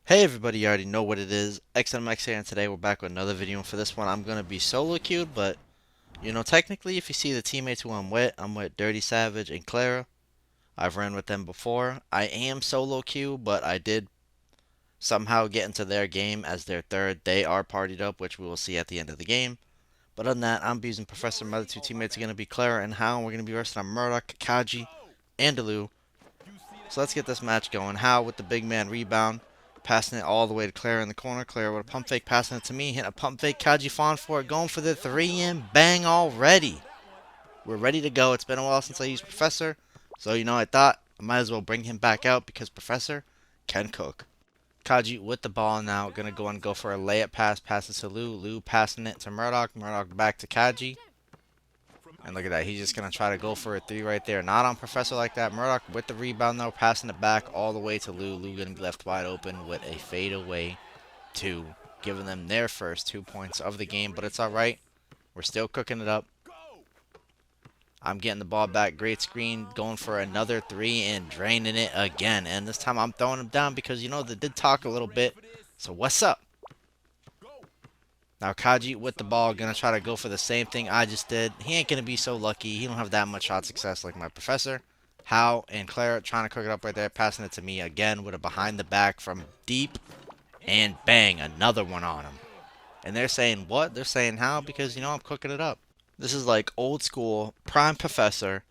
Hey everybody, you already know what it is. XNMX here, and today we're back with another video. And for this one, I'm going to be solo queued, but, technically, if you see the teammates who I'm with Dirty Savage and Clara. I've ran with them before. I am solo queue, but I did somehow get into their game as their third. They are partied up, which we will see at the end of the game. But other than that, I'm using Professor. My other two teammates are going to be Clara and Hal. We're going to be resting on Murdoch, Kaji, and Alou. So let's get this match going. Hal with the big man rebound. Passing it all the way to Claire in the corner. Claire with a pump fake, passing it to me. Hitting a pump fake. Kaji falling for it. Going for the 3 in. Bang already. We're ready to go. It's been a while since I used Professor. So, I thought I might as well bring him back out because Professor can cook. Kaji with the ball now. Going to go and go for a layup pass. Passes to Lou. Lou passing it to Murdoch. Murdoch back to Kaji. And look at that. He's just going to try to go for a three right there. Not on Professor like that. Murdoch with the rebound, though. Passing it back all the way to Lou. Lou going to be left wide open with a fadeaway two. Giving them their first 2 points of the game. But it's all right. We're still cooking it up. I'm getting the ball back. Great screen. Going for another three and draining it again. And this time I'm throwing him down because, they did talk a little bit. So what's up? Now Kaji with the ball, gonna try to go for the same thing I just did. He ain't gonna be so lucky. He don't have that much shot success like my Professor. Hal and Claire trying to cook it up right there, passing it to me again with a behind the back from deep, and bang, another one on him. And they're saying what? They're saying how? Because I'm cooking it up. This is like old school prime Professor.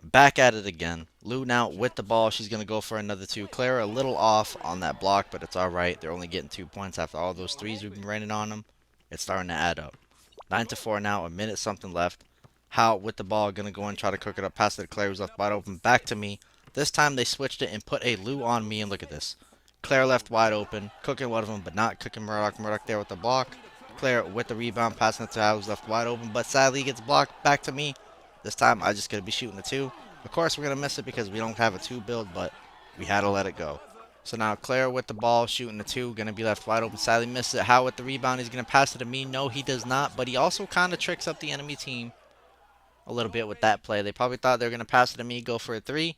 Back at it again. Lou now with the ball. She's gonna go for another two. Claire a little off on that block, but it's all right. They're only getting 2 points after all those threes we've been raining on them. It's starting to add up. 9-4 now, a minute something left. Hal with the ball, gonna go and try to cook it up. Pass it to Claire, who's left wide open. Back to me. This time they switched it and put a Lou on me, and look at this. Claire left wide open, cooking one of them, but not cooking Murdoch. Murdoch there with the block. Claire with the rebound, passing it to Hal, who's left wide open, but sadly he gets blocked. Back to me. This time I just gonna be shooting the two. Of course we're gonna miss it because we don't have a two build, but we had to let it go. So now Claire with the ball, shooting the two, going to be left wide open. Sadly misses it. Hal with the rebound. He's going to pass it to me. No, he does not. But he also kind of tricks up the enemy team a little bit with that play. They probably thought they were going to pass it to me, go for a three.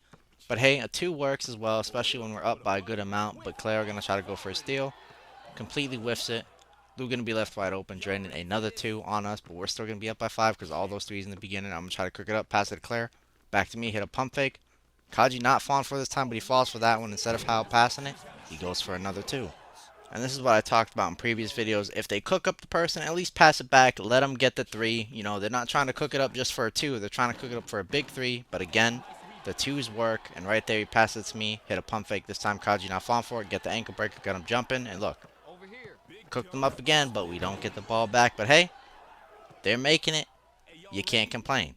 But hey, a two works as well, especially when we're up by a good amount. But Claire going to try to go for a steal. Completely whiffs it. Lou going to be left wide open, draining another two on us. But we're still going to be up by 5 because all those threes in the beginning. I'm going to try to cook it up, pass it to Claire. Back to me, hit a pump fake. Kaji not falling for this time, but he falls for that one instead of Hal passing it. He goes for another two. And this is what I talked about in previous videos. If they cook up the person, at least pass it back. Let them get the three. They're not trying to cook it up just for a two. They're trying to cook it up for a big three. But again, the twos work. And right there, he passes it to me. Hit a pump fake. This time, Kaji not falling for it. Get the ankle breaker. Got him jumping. And look, cook them up again. But we don't get the ball back. But hey, they're making it. You can't complain.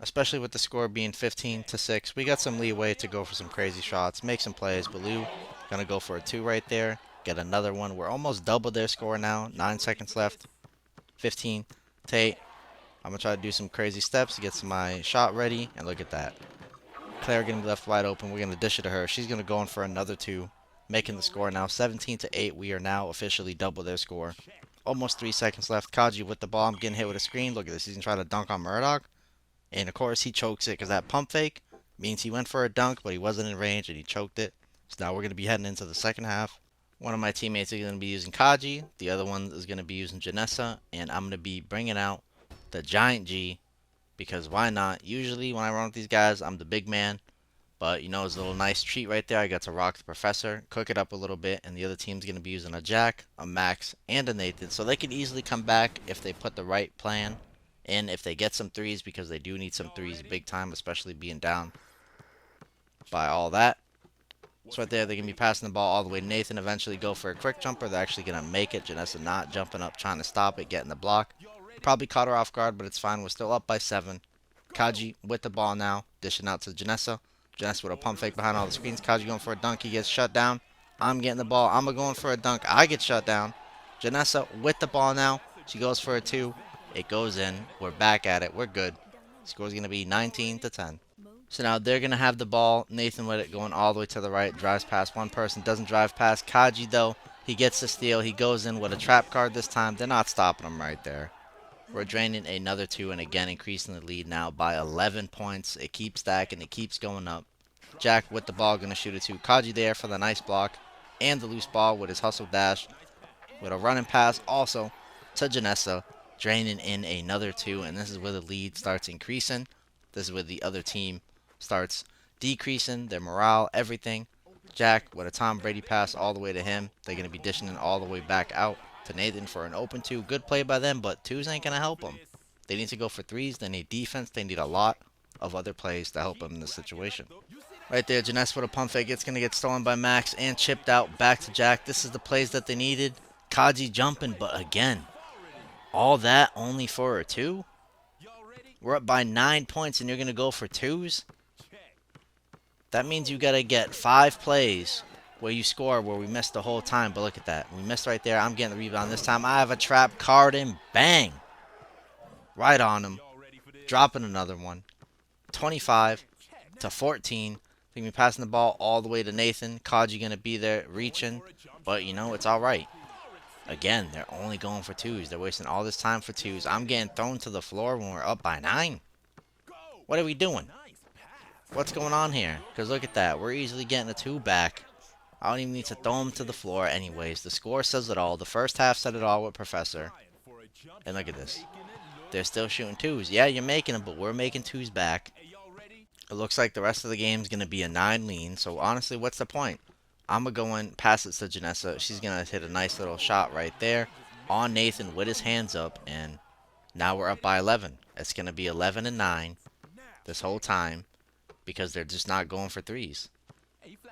Especially with the score being 15-6. We got some leeway to go for some crazy shots. Make some plays. But Lou gonna go for a two right there. Get another one. We're almost double their score now. 9 seconds left. 15-8. I'm going to try to do some crazy steps to get my shot ready. And look at that. Claire getting left wide open. We're going to dish it to her. She's going to go in for another two. Making the score now 17-8. We are now officially double their score. Almost 3 seconds left. Kaji with the ball. I'm getting hit with a screen. Look at this. He's going to try to dunk on Murdoch. And of course he chokes it because that pump fake means he went for a dunk, but he wasn't in range and he choked it. So now we're going to be heading into the second half. One of my teammates is going to be using Kaji. The other one is going to be using Janessa. And I'm going to be bringing out the Giant G. Because why not? Usually when I run with these guys, I'm the big man. But, it's a little nice treat right there. I got to rock the Professor, cook it up a little bit. And the other team's going to be using a Jack, a Max, and a Nathan. So they can easily come back if they put the right plan. And if they get some threes, because they do need some threes big time, especially being down by all that. So right there, they're going to be passing the ball all the way to Nathan. Eventually go for a quick jumper. They're actually going to make it. Janessa not jumping up, trying to stop it, getting the block. Probably caught her off guard, but it's fine. We're still up by 7. Kaji with the ball now, dishing out to Janessa. Janessa with a pump fake behind all the screens. Kaji going for a dunk. He gets shut down. I'm getting the ball. I'm going for a dunk. I get shut down. Janessa with the ball now. She goes for a 2. It goes in. We're back at it. We're good. Score's going to be 19-10. So now they're going to have the ball. Nathan with it going all the way to the right. Drives past one person. Doesn't drive past. Kaji, though, he gets the steal. He goes in with a trap card this time. They're not stopping him right there. We're draining another 2 and again increasing the lead now by 11 points. It keeps stacking. It keeps going up. Jack with the ball going to shoot it to Kaji there for the nice block. and the loose ball with his hustle dash with a running pass also to Janessa, draining in another two, and this is where the lead starts increasing. This is where the other team starts decreasing, their morale, everything. Jack with a Tom Brady pass all the way to him. They're going to be dishing it all the way back out to Nathan for an open two. Good play by them, but twos ain't going to help them. They need to go for threes. They need defense. They need a lot of other plays to help them in this situation. Right there, Janess with a pump fake. It's going to get stolen by Max and chipped out back to Jack. This is the plays that they needed. Kaji jumping, but again, all that only for a two? We're up by 9 points and you're going to go for twos? That means you got to get 5 plays where you score where we missed the whole time. But look at that. We missed right there. I'm getting the rebound this time. I have a trap card and bang. Right on him. Dropping another one. 25 to 14. They're going to be passing the ball all the way to Nathan. Kaji going to be there reaching. But, you know, it's all right. Again, they're only going for twos. They're wasting all this time for twos. I'm getting thrown to the floor when we're up by 9. What are we doing? What's going on here? Because look at that. We're easily getting a 2 back. I don't even need to throw them to the floor anyways. The score says it all. The first half said it all with Professor. And look at this. They're still shooting twos. Yeah, you're making them, but we're making twos back. It looks like the rest of the game is going to be a 9 lean. So honestly, what's the point? I'm going to go in, pass it to Janessa. She's going to hit a nice little shot right there on Nathan with his hands up. And now we're up by 11. It's going to be 11 and 9 this whole time because they're just not going for threes.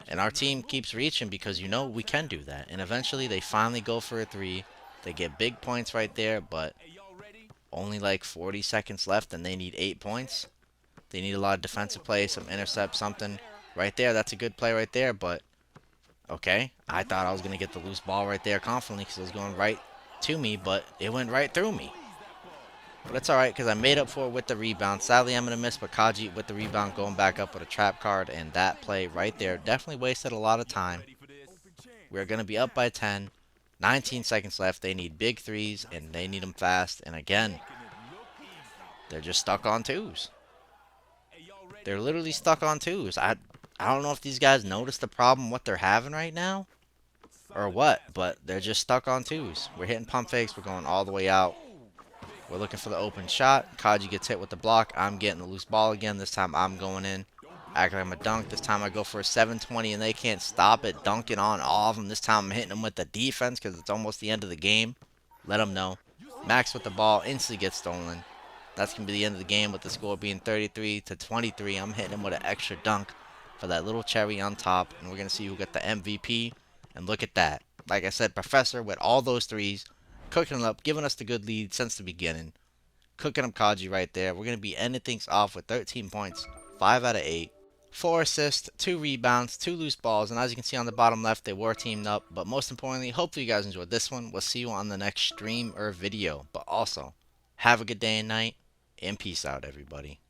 And our team keeps reaching because, you know, we can do that. And eventually they finally go for a 3. They get big points right there, but only like 40 seconds left and they need 8 points. They need a lot of defensive play, some intercept, something. Right there, that's a good play right there, but okay. I thought I was going to get the loose ball right there confidently because it was going right to me, but it went right through me. But it's alright because I made up for it with the rebound. Sadly, I'm going to miss, but Kaji with the rebound going back up with a trap card, and that play right there definitely wasted a lot of time. We're going to be up by 10. 19 seconds left. They need big threes, and they need them fast. And again, they're just stuck on twos. They're literally stuck on twos. I don't know if these guys notice the problem, what they're having right now, or what, but they're just stuck on twos. We're hitting pump fakes. We're going all the way out. We're looking for the open shot. Kaji gets hit with the block. I'm getting the loose ball again. This time I'm going in. Acting like I'm a dunk. This time I go for a 720 and they can't stop it. Dunking on all of them. This time I'm hitting them with the defense because it's almost the end of the game. Let them know. Max with the ball. Instantly gets stolen. That's going to be the end of the game with the score being 33 to 23. I'm hitting him with an extra dunk for that little cherry on top. And we're going to see who got the MVP. And look at that. Like I said, Professor with all those threes. Cooking it up, giving us the good lead since the beginning. Cooking up Kaji right there. We're going to be ending things off with 13 points, 5 out of 8. 4 assists, 2 rebounds, 2 loose balls. And as you can see on the bottom left, they were teamed up. But most importantly, hopefully you guys enjoyed this one. We'll see you on the next stream or video. But also, have a good day and night. And peace out, everybody.